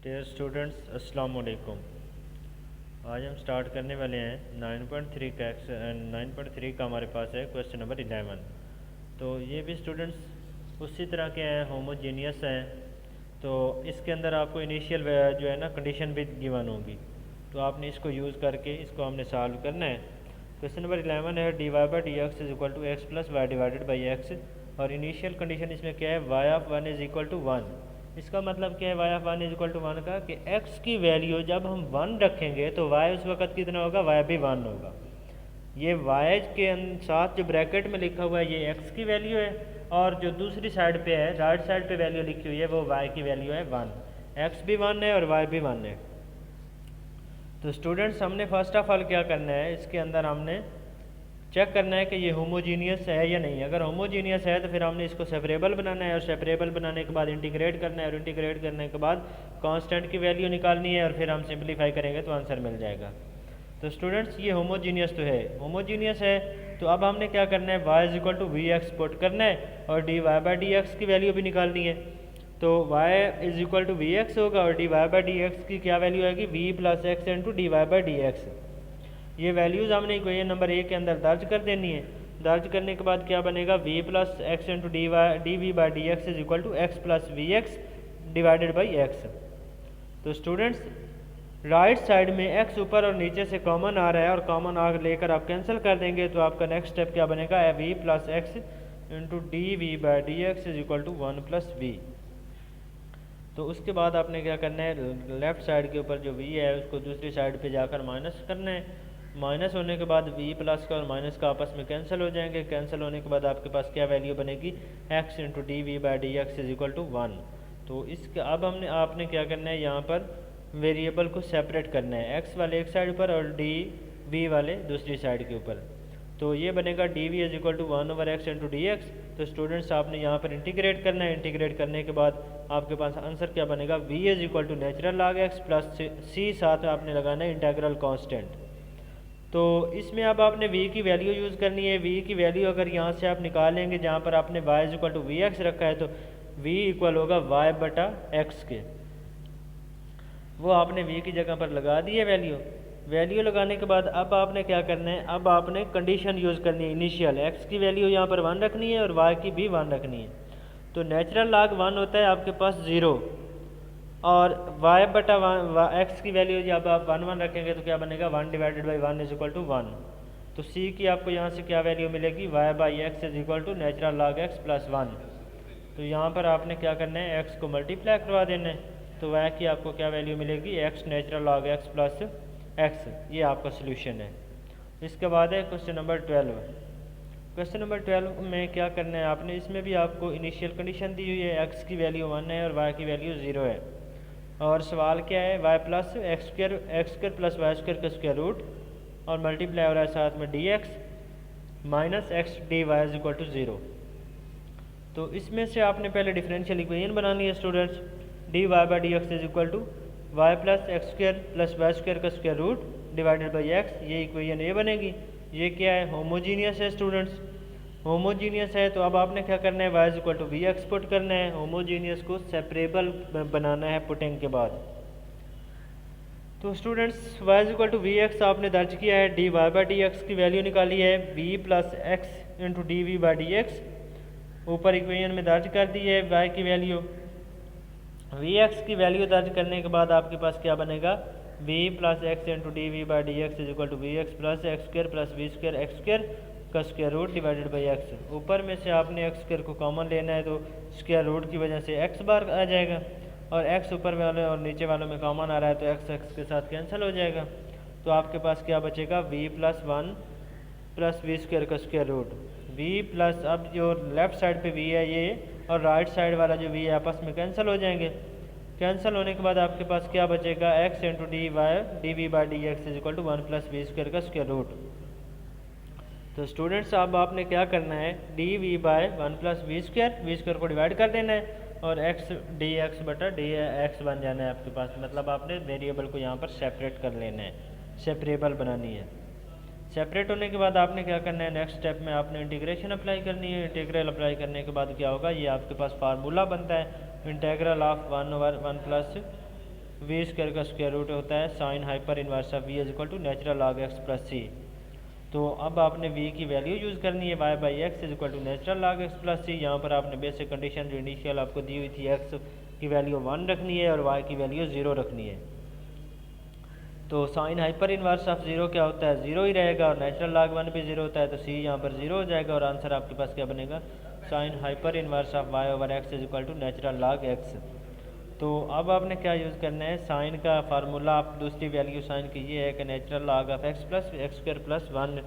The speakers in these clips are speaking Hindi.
डियर स्टूडेंट्स अस्सलाम वालेकुम। आज हम स्टार्ट करने वाले हैं 9.3 का 9.3 का हमारे पास है क्वेश्चन नंबर 11। तो ये भी स्टूडेंट्स उसी तरह के हैं, होमोजीनियस हैं। तो इसके अंदर आपको इनिशियल जो है ना कंडीशन भी गिवन होगी, तो आपने इसको यूज़ करके इसको हमने सॉल्व करना है। क्वेश्चन नंबर 11 है d y by d x is equal to x plus y divided by x, और इनिशियल कंडीशन इसमें क्या है, y of one is equal to one. इसका मतलब क्या है y of one is equal to one का, कि x की वैल्यू जब हम वन रखेंगे तो y उस वक्त कितना होगा, y भी वन होगा। ये y के साथ जो ब्रैकेट में लिखा हुआ है ये x की वैल्यू है, और जो दूसरी साइड पे है राइट साइड पे वैल्यू लिखी हुई है वो y की वैल्यू है वन। x भी वन है और y भी वन है। तो स्टूडेंट्स हमने फर्स्ट ऑफ ऑल क्या करना है, इसके अंदर हमने चेक करना है कि ये होमोजीनियस है या नहीं। अगर होमोजीनियस है तो फिर हमने इसको सेपरेबल बनाना है, और सेपरेबल बनाने के बाद इंटीग्रेट करना है, और इंटीग्रेट करने के बाद कांस्टेंट की वैल्यू निकालनी है, और फिर हम सिंपलीफाई करेंगे तो आंसर मिल जाएगा। तो स्टूडेंट्स ये होमोजीनियस तो है, होमोजीनियस है। तो अब हमने क्या करना है, y is equal to v x put करना है, और d y by d x की वैल्यू भी निकालनी है। तो y is equal to v x होगा, और d y by d x की क्या वैल्यू आएगी, v plus x into d y by d x. ये वैल्यूज़ हमने इक्वेशन नंबर 1 के अंदर दर्ज कर देनी है। दर्ज करने के बाद क्या बनेगा, v plus x into d v by d x is equal to x plus v x divided by x. तो स्टूडेंट्स राइट साइड में x ऊपर और नीचे से कॉमन आ रहा है, और कॉमन आ लेकर आप कैंसिल कर देंगे तो आपका नेक्स्ट स्टेप क्या बनेगा, v plus x into d v by d x is equal to one plus v. तो उसके बाद आपने क्या करना है, लेफ्ट साइड के ऊपर जो v है उसको दूसरी साइड पे जाकर माइनस करना है। माइनस होने के बाद v प्लस का और माइनस का आपस में कैंसिल हो जाएंगे। कैंसिल होने के बाद आपके पास क्या वैल्यू बनेगी, x into d v by d x is equal to one. तो इसके अब आपने क्या करना है, यहाँ पर वेरिएबल को सेपरेट करना है, x वाले एक साइड पर और डी वी वाले दूसरी साइड के ऊपर। तो ये बनेगा d v is equal to one over x into d x. तो स्टूडेंट्स आपने यहाँ पर इंटीग्रेट करना है। इंटीग्रेट करने के बाद आपके पास आंसर क्या बनेगा, v is equal to natural log x plus c, साथ में आपने लगाना है इंटीग्रल कांस्टेंट। तो इसमें अब आपने v की वैल्यू यूज़ करनी है। v की वैल्यू अगर यहाँ से आप निकालेंगे, जहाँ पर आपने y is equal to v x रखा है, तो v इक्वल होगा y बटा x के। वो आपने v की जगह पर लगा दी है वैल्यू लगाने के बाद अब आपने क्या करना है, अब आपने कंडीशन यूज़ करनी है इनिशियल। x की वैल्यू यहाँ पर वन रखनी है और y की भी वन रखनी है। तो नेचुरल लॉग वन होता है आपके पास ज़ीरो, और y बटा x की वैल्यू जब आप वन वन रखेंगे तो क्या बनेगा, one divided by one is equal to one. तो c की आपको यहाँ से क्या वैल्यू मिलेगी, y by x is equal to natural log x plus one. तो यहाँ पर आपने क्या करना है, x को मल्टीप्लाई करवा देना है। तो y की आपको क्या वैल्यू मिलेगी, x natural log x plus x। ये आपका सोल्यूशन है। इसके बाद है क्वेश्चन नंबर 12। क्वेश्चन नंबर 12 में क्या करना है आपने, इसमें भी आपको इनिशियल कंडीशन दी हुई है, x की वैल्यू वन है और y की वैल्यू ज़ीरो है। और सवाल क्या है, y plus x square plus y square का स्क्वायर रूट, और मल्टीप्लाई हो रहा है साथ में d x minus x d y is equal to zero. तो इसमें से आपने पहले डिफरेंशियल इक्वेशन बनानी है students. D y by d x is equal to y plus x square plus y square का square root divided by x. ये इक्वेशन ये बनेगी। ये क्या है, होमोजीनियस है स्टूडेंट्स। होमोजीनियस है तो अब आपने क्या करना है, y is equal to v x put करना है। होमोजीनियस को सेपरेबल बनाना है पुटिंग के बाद। तो students y is equal to v x आपने दर्ज किया है, d y by d x की वैल्यू निकाली है, v plus x into d v by d x ऊपर इक्वेशन में दर्ज कर दी है y की वैल्यू। वी एक्स की वैल्यू दर्ज करने के बाद आपके पास क्या बनेगा, v plus x into d v by d x is equal to v x plus x square plus v square x square का square root divided by x. ऊपर में से आपने एक्स स्क्वायर को कॉमन लेना है, तो स्क्वायर रूट की वजह से एक्स बार आ जाएगा, और एक्स ऊपर वाले और नीचे वालों में कॉमन आ रहा है तो एक्स एक्स के साथ कैंसिल हो जाएगा। तो आपके पास क्या बचेगा, v plus one plus v square का स्क्वायर रूट। v प्लस, अब जो लेफ्ट साइड पे v है ये, और राइट साइड वाला जो v है आपस में कैंसिल हो जाएंगे। कैंसिल होने के बाद आपके पास क्या बचेगा, x into d v by d x is equal to one plus v square का स्क्वायर रूट। तो स्टूडेंट्स अब आपने क्या करना है, d v by one plus v square को डिवाइड कर देना है, और एक्स डी एक्स बटा डी एक्स बन जाना है आपके पास। मतलब आपने वेरिएबल को यहाँ पर सेपरेट कर लेना है, सेपरेबल बनानी है। सेपरेट होने के बाद आपने क्या करना है, नेक्स्ट स्टेप में आपने इंटीग्रेशन अप्लाई करनी है। इंटीग्रल अप्लाई करने के बाद क्या होगा, ये आपके पास फार्मूला बनता है integral of one over one plus v square का स्क्वायर रूट होता है sine hyper inverse of v is equal to natural log x plus c. तो अब आपने v की वैल्यू यूज़ करनी है y by x is equal to natural log x plus c. यहाँ पर आपने बेसिक कंडीशन जो इनिशियल आपको दी हुई थी x की वैल्यू 1 रखनी है और y की वैल्यू 0 रखनी है। तो साइन हाइपर इनवर्स ऑफ 0 क्या होता है, 0 ही रहेगा, और नेचुरल लॉग 1 भी 0 होता है, तो c यहाँ पर 0 हो जाएगा और आंसर आपके पास क्या बनेगा, sine hyper inverse of y over x is equal to natural log x. तो अब आपने क्या यूज़ करना है, साइन का फार्मूला आप दूसरी वैल्यू साइन की ये है कि natural log of x plus x square plus 1,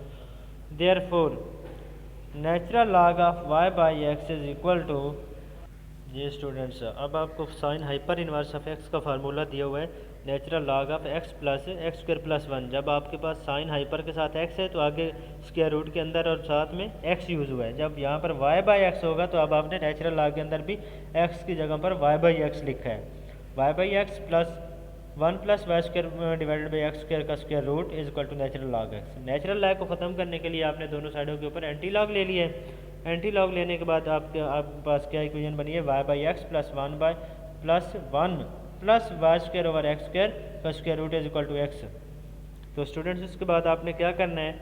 therefore natural log of y by x is equal to, ये स्टूडेंट्स अब आपको sine hyper inverse of x का फार्मूला दिया हुआ है natural log of x plus x square plus 1। जब आपके पास साइन हाइपर के साथ एक्स है तो आगे स्क्वायर रूट के अंदर और साथ में एक्स यूज़ हुआ है। जब यहाँ पर वाई बाई एक्स होगा तो अब आपने नेचुरल लॉग के अंदर भी एक्स की जगह पर वाई बाई एक्स लिखा है, y by x plus 1 plus y square divided by x square का square root is equal to natural log x. Natural log को ख़त्म करने के लिए आपने दोनों साइडों के ऊपर एंटी लॉग ले लिया है। एंटी लॉग लेने के बाद आपके पास क्या इक्वेशन बनी है, y by x plus 1 by plus 1 plus y square over x square का square root is equal to x. तो स्टूडेंट्स इसके बाद आपने क्या करना है,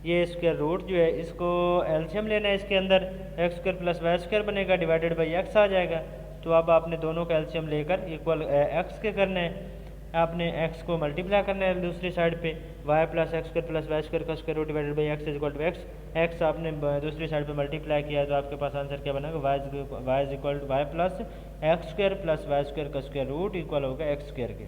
ये स्क्वायर रूट जो है इसको एलसीएम लेना है, इसके अंदर x square plus y square बनेगा डिवाइडेड बाई एक्स आ जाएगा। तो अब आपने दोनों का एलसीएम लेकर इक्वल एक्स के करना है, आपने x को मल्टीप्लाई करना है दूसरी साइड पे, y plus x square plus y square का square root divided by x is equal to x. X आपने दूसरी साइड पे मल्टीप्लाई किया तो आपके पास आंसर क्या बनेगा, y is equal to y plus x square plus y square का स्क्वायर रूट इक्वल होगा एक्स स्क्वायर के।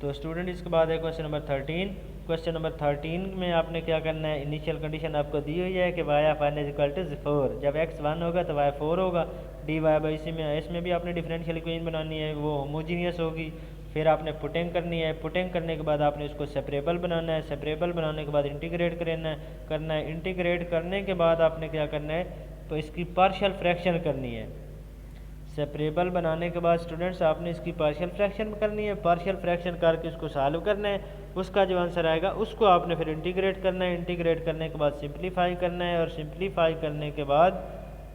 तो स्टूडेंट इसके बाद है क्वेश्चन नंबर 13। क्वेश्चन नंबर 13 में आपने क्या करना है, इनिशियल कंडीशन आपको दी हुई है कि y of n is equal to 4। जब x 1 होगा तो y 4 होगा, डी वाई बाई सी में इसमें भी आपने डिफरेंशियल इक्वेशन बनानी है, वो होमोजीनियस होगी। फिर आपने पुटिंग करनी है, पुटिंग करने के बाद आपने इसको सेपरेबल बनाना है, सेपरेबल बनाने के बाद इंटीग्रेट करना है, इंटीग्रेट करने के बाद आपने क्या करना है, तो इसकी पार्शियल फ्रैक्शन करनी है। सेपरेबल बनाने के बाद स्टूडेंट्स आपने इसकी पार्शियल फ्रैक्शन करनी है, पार्शियल फ्रैक्शन करके उसको सॉल्व करना है, उसका जो आंसर आएगा उसको आपने फिर इंटीग्रेट करना है, इंटीग्रेट करने के बाद सिंप्लीफाई करना है, और सिंप्लीफाई करने के बाद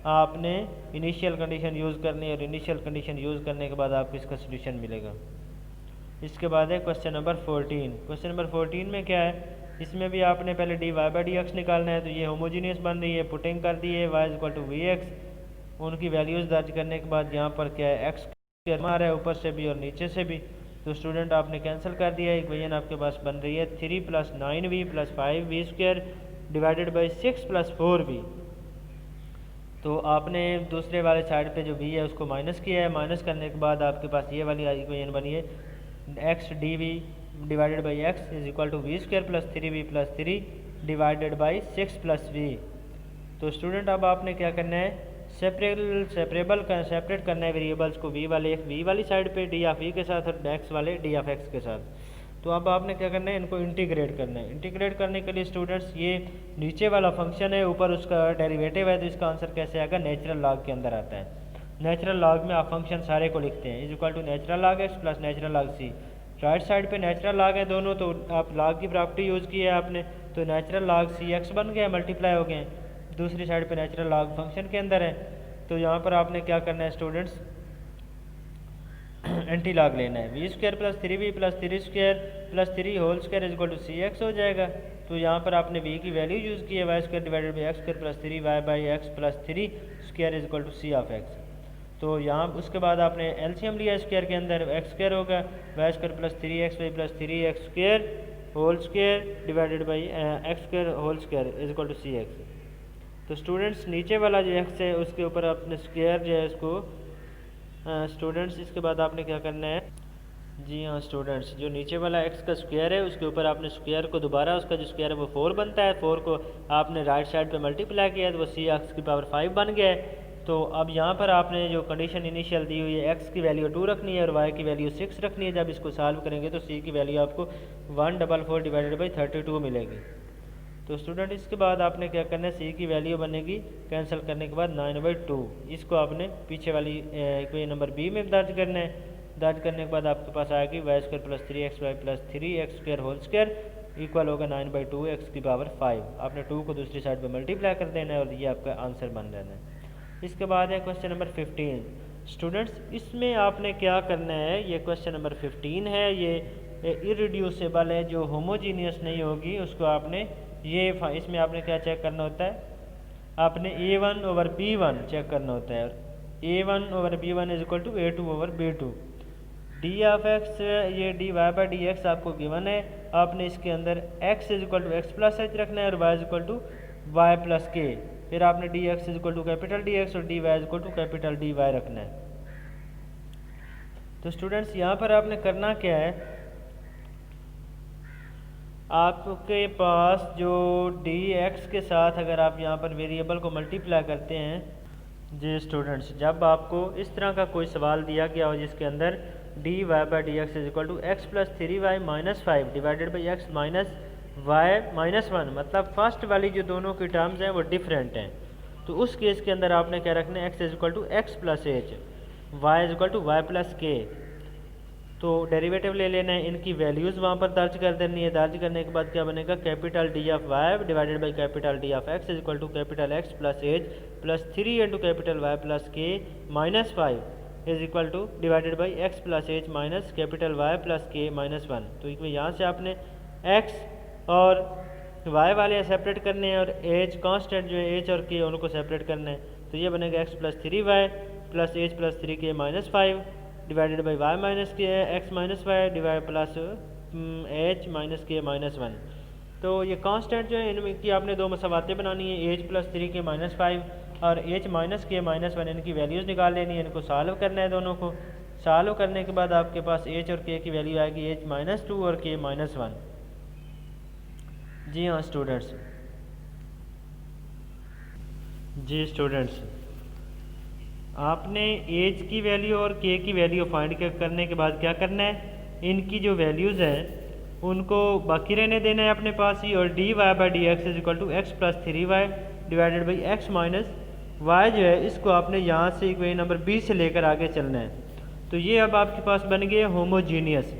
आपने इनिशियल कंडीशन यूज़ करनी है, और इनिशियल कंडीशन यूज़ करने के बाद आपको इसका सोल्यूशन मिलेगा। इसके बाद है क्वेश्चन नंबर 14। क्वेश्चन नंबर 14 में क्या है, इसमें भी आपने पहले d y by d x निकालना है। तो ये होमोजीनियस बन रही है, पुटिंग कर दी है, y is equal to v x, उनकी वैल्यूज़ दर्ज करने के बाद यहाँ पर क्या है, एक्स आ रहा है ऊपर से भी और नीचे से भी। तो स्टूडेंट आपने कैंसिल कर दिया है, इक्वेशन आपके पास बन रही है 3 plus 9v plus 5v square divided by 6 plus 4v। तो आपने दूसरे वाले साइड पे जो v है उसको माइनस किया है, माइनस करने के बाद आपके पास ये वाली इक्वेशन बनी है x d v divided by x is equal to v square plus 3v plus 3 divided by 6 plus v। तो स्टूडेंट अब आपने क्या करना है, सेपरेट करना है वेरिएबल्स को, वी वाली साइड पे डी ऑफ वी के साथ और एक्स वाले डी ऑफ एक्स के साथ। तो अब आपने क्या करना है, इनको इंटीग्रेट करना है। इंटीग्रेट करने के लिए स्टूडेंट्स ये नीचे वाला फंक्शन है, ऊपर उसका डेरिवेटिव है, तो इसका आंसर कैसे आएगा, नेचुरल लॉग के अंदर आता है। नेचुरल लॉग में आप फंक्शन सारे को लिखते हैं, is equal to natural log x plus natural log c. Right side पे नेचुरल लॉग है दोनों, तो आप लॉग की प्रॉपर्टी यूज़ की है आपने, तो नेचुरल लॉग सी एक्स बन गया, मल्टीप्लाई हो गए। दूसरी साइड पे नेचुरल लॉग फंक्शन के अंदर है, तो यहाँ पर आपने क्या करना है स्टूडेंट्स, एंटी लॉग लेना है, v square plus 3v plus 3 square plus 3 whole square is equal to c x हो जाएगा। तो यहाँ पर आपने v की वैल्यू यूज़ की है, y square divided by x square plus 3 y by x plus 3 square is equal to c of x. तो यहाँ उसके बाद आपने एलसीएम लिया स्क्वायर के अंदर, एक्स स्क्वायर होगा y square plus 3x y plus 3x square whole square divided by x square whole square is equal to c x. तो स्टूडेंट्स नीचे वाला जो एक्स है उसके ऊपर आपने स्क्वायर जो है इसको स्टूडेंट्स इसके बाद आपने क्या करना है, जी हाँ स्टूडेंट्स, जो नीचे वाला एक्स का स्क्वायर है उसके ऊपर आपने स्क्वायर को दोबारा, उसका जो स्क्वायर है वो 4 बनता है, 4 को आपने राइट साइड पे मल्टीप्लाई किया तो वो सी एक्स की पावर 5 बन गया है। तो अब यहाँ पर आपने जो कंडीशन इनिशियल दी हुई है, एक्स की वैल्यू 2 रखनी है और वाई की वैल्यू 6 रखनी है। जब इसको सॉल्व करेंगे तो सी की वैल्यू आपको 144 डिवाइडेड बाई 32 मिलेगी। तो स्टूडेंट इसके बाद आपने क्या करना है, सी की वैल्यू बनेगी कैंसिल करने के बाद 9/2, इसको आपने पीछे वाली इक्वेशन नंबर बी में दर्ज करना है। दर्ज करने के बाद आपके पास आएगी y square plus 3x y plus 3x square whole square equal होगा 9/2 एक्स की पावर 5। आपने 2 को दूसरी साइड पे मल्टीप्लाई कर देना है और ये आपका आंसर बन जाना है। इसके बाद है क्वेश्चन नंबर 15। स्टूडेंट्स इसमें आपने क्या करना है, ये क्वेश्चन नंबर 15 है, ये इरिड्यूसिबल है, जो होमोजीनियस नहीं होगी उसको आपने ये इसमें आपने क्या चेक करना होता है, आपने A1 ओवर B1 चेक करना होता है। A1 over B1 is equal to A2 over B2। D of x, ये d y by d x आपको गिवन है, आपने इसके अंदर x is equal to x plus h रखना है और y is equal to y plus k, फिर आपने d x is equal to capital d x और d y is equal to capital d y रखना है। तो स्टूडेंट्स यहाँ पर आपने करना क्या है, आपके पास जो डी एक्स के साथ अगर आप यहाँ पर वेरिएबल को मल्टीप्लाई करते हैं, जी स्टूडेंट्स जब आपको इस तरह का कोई सवाल दिया गया हो जिसके अंदर d y by d x is equal to x plus 3y minus 5 divided by x minus y minus 1, मतलब फर्स्ट वाली जो दोनों की टर्म्स हैं वो डिफरेंट हैं, तो उस केस के अंदर आपने क्या रखना है, x is equal to x plus h, y is equal to y plus k. तो डेरिवेटिव ले लेना है, इनकी वैल्यूज़ वहाँ पर दर्ज कर देनी है, दर्ज करने के बाद क्या बनेगा, capital d of y divided by capital d of x is equal to capital x plus h plus 3 into capital y plus k minus 5 is equal to divided by x plus h minus capital y plus k minus 1। तो यहाँ से आपने एक्स और वाई वाले सेपरेट करने हैं और एच कांस्टेंट जो है एच और के उनको सेपरेट करना है, तो ये बनेगा x plus 3y plus h plus 3 k minus 5 divided by y minus k x minus y divide plus h minus k minus 1। तो ये कांस्टेंट जो है इनकी आपने दो मसावातें बनानी है, एच प्लस 3 के माइनस 5 और एच माइनस के माइनस 1, इनकी वैल्यूज़ निकाल लेनी है, इनको सॉल्व करना है, दोनों को सॉल्व करने के बाद आपके पास एच और के की वैल्यू आएगी एच माइनस 2 और के माइनस 1। जी हाँ स्टूडेंट्स, जी स्टूडेंट्स आपने एच की वैल्यू और के की वैल्यू फाइंड करने के बाद क्या करना है, इनकी जो वैल्यूज़ हैं उनको बाकी रहने देना है अपने पास ही, और d y by d x is equal to x plus 3y divided by x minus y जो है इसको आपने यहाँ से इक्वेशन नंबर 20 से लेकर आगे चलना है। तो ये अब आपके पास बन गए होमोजीनियस।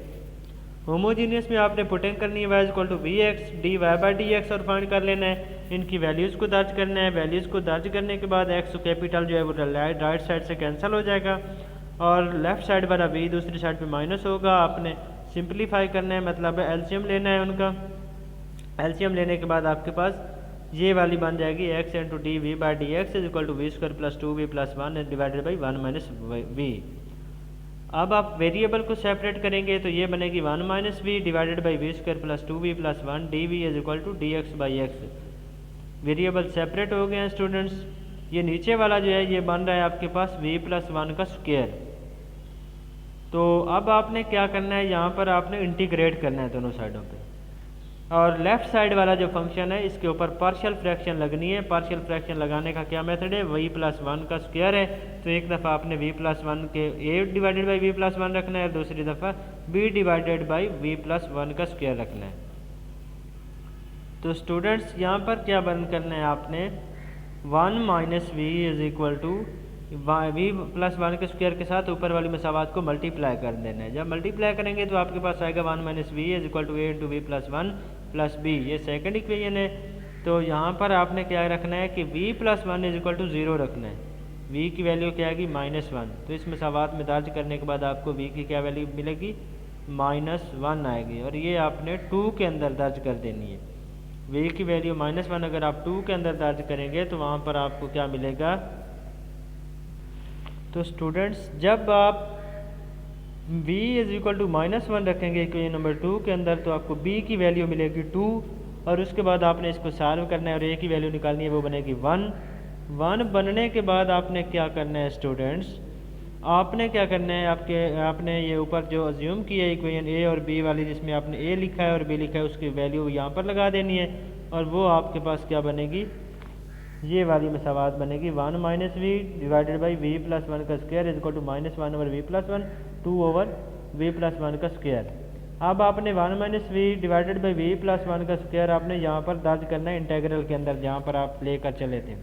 होमोजीनियस में आपने पुटिंग करनी है y is equal to v x d y by d x और फाइंड कर लेना है, इनकी वैल्यूज़ को दर्ज करना है, वैल्यूज़ को दर्ज करने के बाद एक्स कैपिटल जो है वो राइट साइड से कैंसिल हो जाएगा और लेफ़्ट साइड वाला वी दूसरी साइड पे माइनस होगा। आपने सिंप्लीफाई करना है, मतलब एलसीएम लेना है उनका, एलसीएम लेने के बाद आपके पास ये वाली बन जाएगी x into d v by d x is equal to v square plus 2v plus 1 divided by 1 minus v. अब आप वेरिएबल को सेपरेट करेंगे तो ये बनेगी 1 minus v divided by v square plus 2v plus 1 d v is equal to d x by x. Variable separate हो गए हैं स्टूडेंट्स। ये नीचे वाला जो है ये बन रहा है आपके पास v प्लस 1 का स्क्वायर। तो अब आपने क्या करना है, यहाँ पर आपने इंटीग्रेट करना है दोनों साइडों पे, और लेफ्ट साइड वाला जो फंक्शन है इसके ऊपर पार्शियल फ्रैक्शन लगनी है। पार्शियल फ्रैक्शन लगाने का क्या मेथड है, v प्लस 1 का स्क्वायर है, तो एक दफ़ा आपने v प्लस 1 के a divided by v plus 1 रखना है और दूसरी दफ़ा b divided by v plus 1 का स्क्वायर रखना है। तो स्टूडेंट्स यहाँ पर क्या बंद करना है आपने, 1 minus v is equal to v plus 1 के स्क्वायर के साथ ऊपर वाली मसावात को मल्टीप्लाई कर देना है। जब मल्टीप्लाई करेंगे तो आपके पास आएगा 1 minus v is equal to a into v plus 1 plus b, ये सेकंड इक्वेशन है। तो यहाँ पर आपने क्या रखना है कि v plus 1 is equal to 0 रखना है, v की वैल्यू क्या आएगी -1। तो इस मसावात में दर्ज करने के बाद आपको v की क्या वैल्यू मिलेगी, -1 आएगी, और ये आपने 2 के अंदर दर्ज कर देनी है। v की वैल्यू -1 अगर आप 2 के अंदर दर्ज करेंगे तो वहाँ पर आपको क्या मिलेगा। तो स्टूडेंट्स जब आप v इज इक्वल टू -1 रखेंगे इक्वेशन नंबर 2 के अंदर तो आपको b की वैल्यू मिलेगी 2, और उसके बाद आपने इसको सॉल्व करना है और a की वैल्यू निकालनी है, वो बनेगी 1 बनने के बाद आपने क्या करना है स्टूडेंट्स, आपने क्या करना है, आपने ये ऊपर जो अज्यूम की है इक्वेशन a और b वाली, जिसमें आपने a लिखा है और b लिखा है, उसकी वैल्यू यहाँ पर लगा देनी है, और वो आपके पास क्या बनेगी, ये वाली मसावात बनेगी 1 minus v divided by v plus 1 का square is equal to -1 over v plus 1 2 over v plus 1 का स्क्वायर। अब आपने 1 minus v divided by v plus 1 का स्क्वायर आपने यहाँ पर दर्ज करना है इंटेग्रल के अंदर, जहाँ पर आप लेकर चले थे।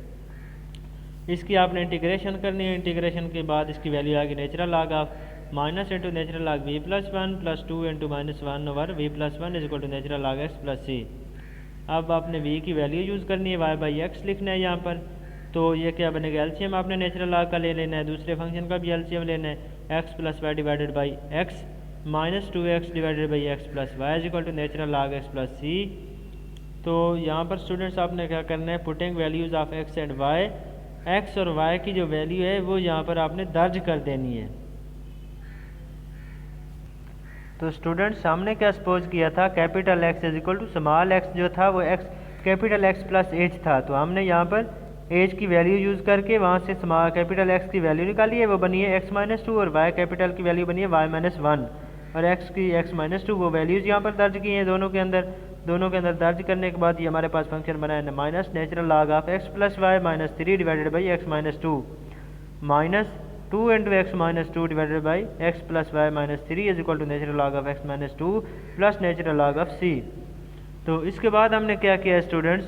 इसकी आपने इंटीग्रेशन करनी है, इंटीग्रेशन के बाद इसकी वैल्यू आएगी natural log of minus into natural log v plus 1 plus 2 into -1 over v plus 1 is equal to natural log x plus c. अब आपने v की वैल्यू यूज़ करनी है, y बाई एक्स लिखना है यहाँ पर। तो ये क्या बनेगा, एलसीएम आपने नेचुरल लॉग का ले लेना है, दूसरे फंक्शन का भी एलसीएम लेना है, x plus y divided by x minus 2x divided by x plus y is equal to natural log x plus c. तो यहाँ पर स्टूडेंट्स आपने क्या करना है, putting values of x and y, x और वाई की जो वैल्यू है वो यहाँ पर आपने दर्ज कर देनी है। तो स्टूडेंट्स हमने क्या सपोज किया था, capital x is equal to small x जो था वो x capital x plus h था। तो हमने यहाँ पर एच की वैल्यू यूज़ करके वहाँ से स्मॉल कैपिटल एक्स की वैल्यू निकाली है, वो बनी है एक्स माइनस 2 और वाई कैपिटल की वैल्यू बनी है वाई माइनस 1 और एक्स की एक्स माइनस 2 वो वैल्यूज़ यहाँ पर दर्ज की हैं दोनों के अंदर दर्ज करने के बाद ये हमारे पास फंक्शन बना है minus natural log of x plus y minus 3 divided by x minus 2 minus 2 into x minus 2 divided by x plus y minus 3 is equal to natural log of x minus 2 plus natural log of c. तो इसके बाद हमने क्या किया स्टूडेंट्स,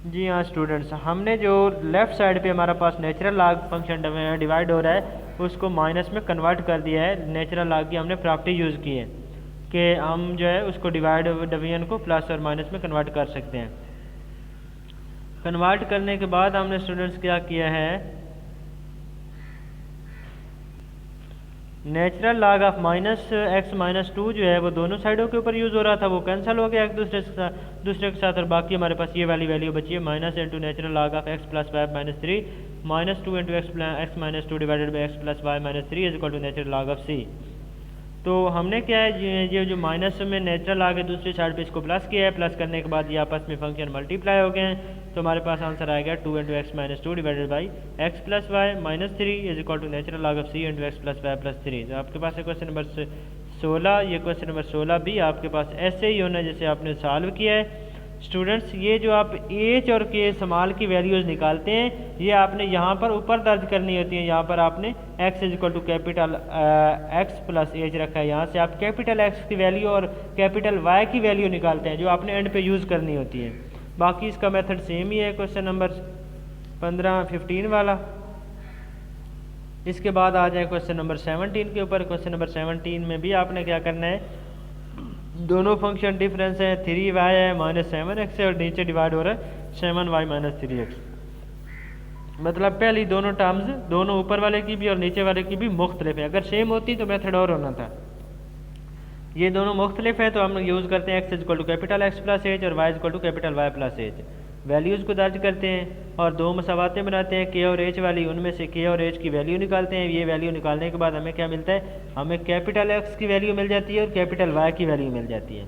जी हाँ स्टूडेंट्स, हमने जो लेफ्ट साइड पे हमारा पास नेचुरल लॉग फंक्शन डिवाइड हो रहा है उसको माइनस में कन्वर्ट कर दिया है। नेचुरल लॉग की हमने प्रॉपर्टी यूज़ की है कि हम जो है उसको डिवीजन को प्लस और माइनस में कन्वर्ट कर सकते हैं। कन्वर्ट करने के बाद हमने स्टूडेंट्स क्या किया है, natural log of minus x minus 2 जो है वो दोनों साइडों के ऊपर यूज़ हो रहा था, वो कैंसिल हो गया एक दूसरे के साथ और बाकी हमारे पास ये वाली वैल्यू बची है minus into natural log of x plus y minus 3 minus 2 into x minus 2 divided by x plus y minus 3 is equal to natural log of c. तो हमने क्या है, ये जो माइनस में नेचुरल लॉग है दूसरी साइड पे इसको प्लस किया है, प्लस करने के बाद ये आपस में फंक्शन मल्टीप्लाई हो गए हैं। तो हमारे पास आंसर आ गया 2 into x minus 2 divided by x plus y minus 3 is equal to natural log of c into x plus y plus 3। तो आपके पास है क्वेश्चन नंबर 16, ये क्वेश्चन नंबर 16 भी आपके पास ऐसे ही होना है जैसे आपने सॉल्व किया है। स्टूडेंट्स ये जो आप एच और के स्मॉल की वैल्यूज़ निकालते हैं ये आपने यहाँ पर ऊपर दर्ज करनी होती है। यहाँ पर आपने x is equal to capital x plus h रखा है, यहाँ से आप कैपिटल एक्स की वैल्यू और कैपिटल y की वैल्यू निकालते हैं जो आपने एंड पे यूज़ करनी होती है। बाकी इसका मेथड सेम ही है क्वेश्चन नंबर 15 वाला। इसके बाद आ जाए क्वेश्चन नंबर 17 के ऊपर। क्वेश्चन नंबर 17 में भी आपने क्या करना है, दोनों फंक्शन डिफरेंस है 3y है माइनस 7x है और नीचे डिवाइड हो रहा है 7y माइनस 3x। मतलब पहली दोनों टर्म्स दोनों ऊपर वाले की भी और नीचे वाले की भी मुख्तलिफ है। अगर सेम होती तो मेथड और होना था, ये दोनों मुख्तलिफ है तो हम यूज़ करते हैं x is equal to capital x plus h और y is equal to capital y plus h. Values को दर्ज करते हैं और दो मसावातें बनाते हैं k और h वाली, उनमें से k और h की वैल्यू निकालते हैं। ये वैल्यू निकालने के बाद हमें क्या मिलता है, हमें कैपिटल x की वैल्यू मिल जाती है और कैपिटल y की वैल्यू मिल जाती है।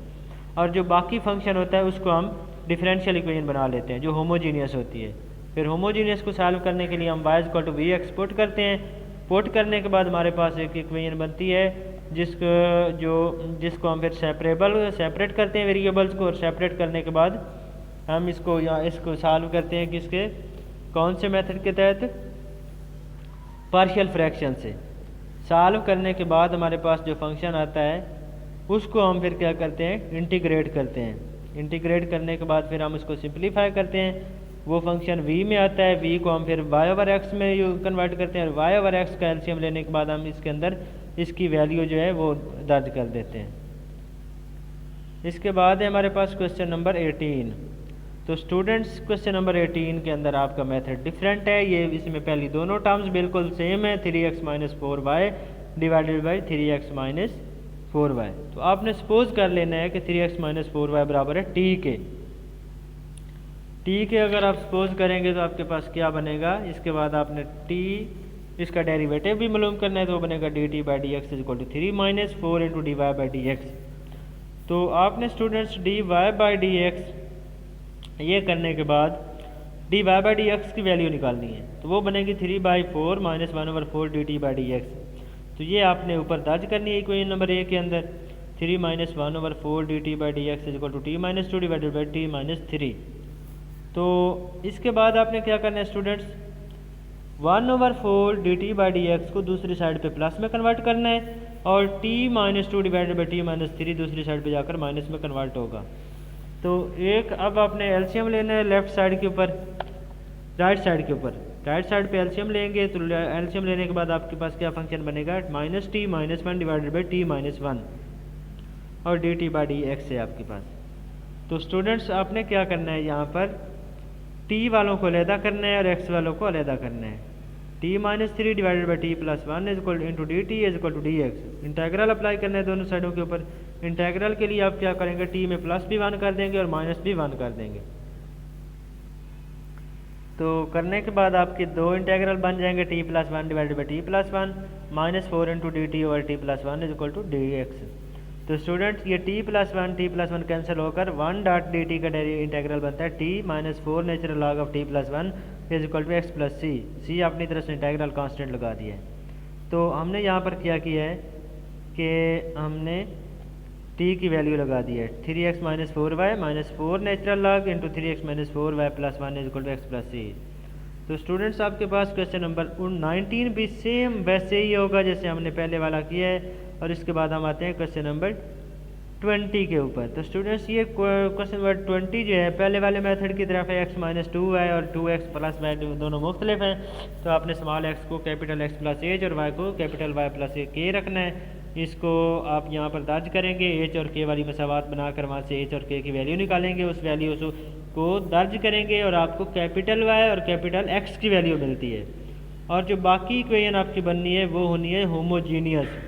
और जो बाकी फंक्शन होता है उसको हम डिफरेंशियल इक्वेशन बना लेते हैं जो होमोजीनियस होती है। फिर होमोजीनियस को सॉल्व करने के लिए हम y equal to v x put करते हैं। पुट करने के बाद हमारे पास एक इक्वेशन बनती है जिसको हम फिर सेपरेट करते हैं वेरिएबल्स को, और सेपरेट करने के बाद हम इसको सॉल्व करते हैं किसके, कौन से मेथड के तहत, पार्शियल फ्रैक्शन से। सॉल्व करने के बाद हमारे पास जो फंक्शन आता है उसको हम फिर क्या करते हैं, इंटीग्रेट करते हैं। इंटीग्रेट करने के बाद फिर हम उसको सिंप्लीफाई करते हैं। वो फंक्शन v में आता है, v को हम फिर y ओवर x में कन्वर्ट करते हैं और y ओवर x का एलसीएम लेने के बाद हम इसके अंदर इसकी वैल्यू जो है वो दर्ज कर देते हैं। इसके बाद है हमारे पास क्वेश्चन नंबर 18। तो स्टूडेंट्स क्वेश्चन नंबर 18 के अंदर आपका मेथड डिफरेंट है। ये इसमें पहली दोनों टर्म्स बिल्कुल सेम है, 3x minus 4y divided by 3x minus 4y। तो आपने सपोज कर लेना है कि 3x माइनस 4y बराबर है t के। t के अगर आप सपोज करेंगे तो आपके पास क्या बनेगा, इसके बाद आपने t इसका डेरिवेटिव भी मालूम करना है तो वो बनेगा dt by d x is equal to 3 minus 4 into d y by d x. तो आपने students d y by d x ये करने के बाद d y by d x की वैल्यू निकालनी है, तो वो बनेगी 3/4 minus 1/4 d t by d x. तो ये आपने ऊपर दर्ज करनी है इक्वेशन नंबर ए के अंदर, 3 minus 1/4 d t by d x is equal to t minus 2 divided by t minus 3। तो इसके बाद आपने क्या करना है students, 1/4 d t by d x को दूसरी साइड पे प्लस में कन्वर्ट करना है और t minus 2 divided by t minus 3 दूसरी साइड पे जाकर माइनस में कन्वर्ट होगा। तो एक अब आपने एलसीएम लेना है लेफ्ट साइड के ऊपर, राइट साइड के ऊपर। राइट साइड पे एलसीएम लेंगे तो एलसीएम लेने के बाद आपके पास क्या फंक्शन बनेगा, minus T minus 1 divided by t minus 1 और D t by d x है आपके पास। तो स्टूडेंट्स आपने क्या करना है, यहाँ पर टी वालों को अलहदा करना है और एक्स वालों को अलहदा करना है। T minus three divided by t plus one is equal into d t is equal to d x. Integral apply करना है दोनों साइडों के ऊपर। इंटेग्रल के लिए आप क्या करेंगे, टी में प्लस भी वन कर देंगे और माइनस भी वन कर देंगे। तो करने के बाद आपके दो इंटेग्रल बन जाएंगे, t plus one divided by t plus one minus four into d t over t plus one is equal to d x. तो स्टूडेंट्स ये टी प्लस वन कैंसिल होकर वन डॉट डी टी का इंटेग्रल बनता है t minus four natural log of t plus one is equal to x plus c. C अपनी तरफ से इंटेग्रल कांस्टेंट लगा दिया है। तो हमने यहाँ पर क्या किया है कि हमने टी की वैल्यू लगा दी है, three x minus four y minus four natural log into three x minus four y plus one is equal to x plus c. तो स्टूडेंट्स आपके पास क्वेश्चन नंबर 19 भी सेम वैसे ही होगा जैसे हमने पहले वाला किया है। और इसके बाद हम आते हैं क्वेश्चन नंबर 20 के ऊपर। तो स्टूडेंट्स ये क्वेश्चन नंबर 20 जो है पहले वाले मेथड की तरफ है, एक्स माइनस टू वाई और टू एक्स प्लस वाई दोनों मुख्तलिफ हैं। तो आपने स्मॉल एक्स को कैपिटल एक्स प्लस एच और वाई को कैपिटल वाई प्लस ए के रखना है। इसको आप यहाँ पर दर्ज करेंगे, एच और के वाली मसावात बनाकर वहाँ से एच और के की वैल्यू निकालेंगे, उस वैल्यू को दर्ज करेंगे और आपको कैपिटल वाई और कैपिटल एक्स की वैल्यू मिलती है। और जो बाकी इक्वेशन आपकी बननी है वो होनी है होमोजीनियस।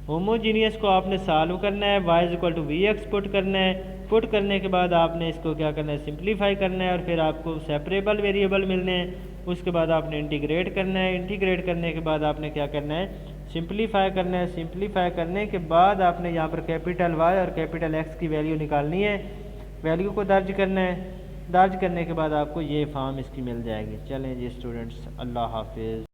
होमोजीनियस को आपने सॉल्व करना है, y is equal to v x put करना है। पुट करने के बाद आपने इसको क्या करना है, सिंप्लीफाई करना है और फिर आपको सेपरेबल वेरिएबल मिलने हैं। उसके बाद आपने इंटीग्रेट करना है। इंटीग्रेट करने के बाद आपने क्या करना है, सिंप्लीफाई करना है। सिंप्लीफाई करने के बाद आपने यहाँ पर कैपिटल y और कैपिटल x की वैल्यू निकालनी है, वैल्यू को दर्ज करना है। दर्ज करने के बाद आपको ये फॉर्म इसकी मिल जाएगी। चलें जी स्टूडेंट्स, अल्लाह हाफिज़।